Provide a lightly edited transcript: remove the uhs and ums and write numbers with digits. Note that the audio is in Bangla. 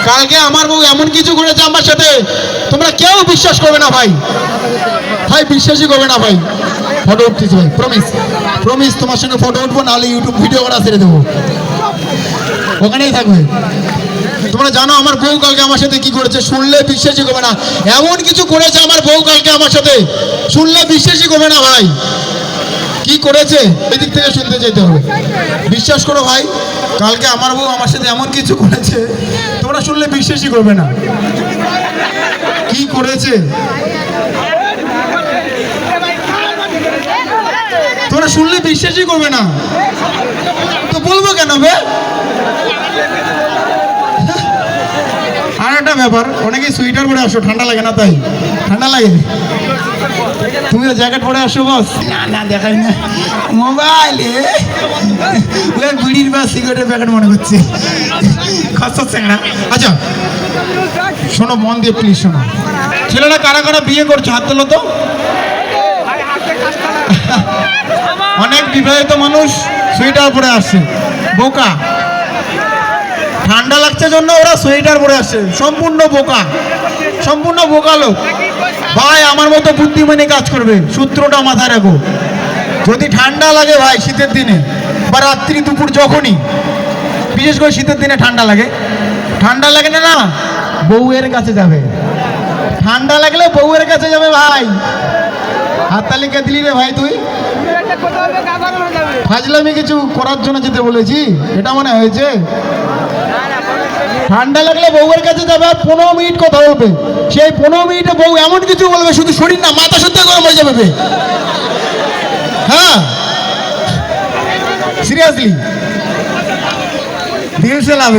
কালকে আমার বউ এমন কিছু করেছে আমার সাথে, তোমরা কেউ বিশ্বাস করবে না ভাই, ভাই বিশ্বাসই করবে না ভাই। ফটো উঠতেছি ভাই, প্রমিস প্রমিস, তোমার সঙ্গে ফটো উঠবো, নাহলে ইউটিউব ভিডিও করা ছেড়ে দেবো, ওখানেই থাকবে। তোমরা জানো আমার বউ কালকে আমার সাথে কি করেছে, শুনলে বিশ্বাসই করবে না। এমন কিছু করেছে আমার বউ কালকে আমার সাথে, শুনলে বিশ্বাসই করবে না ভাই। কি করেছে এদিক থেকে শুনতে চাইতে হবে। বিশ্বাস করো ভাই, কালকে আমার বউ আমার সাথে এমন কিছু করেছে, তোমরা শুনলে বিশ্বাসই করবে না। কি করেছে তোমরা শুনলে বিশ্বাসই করবে না, তো বলবো কেন বে। আর একটা ব্যাপার, অনেকেই সোয়েটার পরে আসো, ঠান্ডা লাগে না? তাই ঠান্ডা লাগে, তুমিও জ্যাকেট পরে আসো বস? না না দেখাই না, মোবাইলে বিড়ির বা সিগারেটের প্যাকেট মনে করছে, খসছে না। আচ্ছা শোনো মন দিয়ে প্লিজ শোনো, ছেলেরা কারা কারা বিয়ে করছে হাত তোলো তো। অনেক বিবাহিত মানুষ সোয়েটার পরে আসছে, বোকা। ঠান্ডা লাগছে জন্য ওরা সোয়েটার পরে আসছে, সম্পূর্ণ বোকা, সম্পূর্ণ বোকা লোক ভাই। আমার মতো বুদ্ধিমানী কাজ করবে, সূত্রটা মাথায় রাখো। যদি ঠান্ডা লাগে ভাই শীতের দিনে বা রাত্রি দুপুর যখনই, বিশেষ করে শীতের দিনে ঠান্ডা লাগে, ঠান্ডা লাগে না না, বউয়ের কাছে যাবে। ঠান্ডা লাগলে বউয়ের কাছে যাবে ভাই। হাততালিকা দিলি রে ভাই তুই, ফাজলামি কিছু করার জন্য যেতে বলেছি, এটা মনে হয়েছে। ঠান্ডা লাগলে বউয়ের কাছে যাবে আর 15 মিনিট কথা বলবে, সেই 15 মিনিটে বউ এমন কিছু বলবে, শুধু শরীর না মাথা শুদ্ধ গরম হয়ে যাবে। হ্যাঁ সিরিয়াসলি, দিল সে লাভ।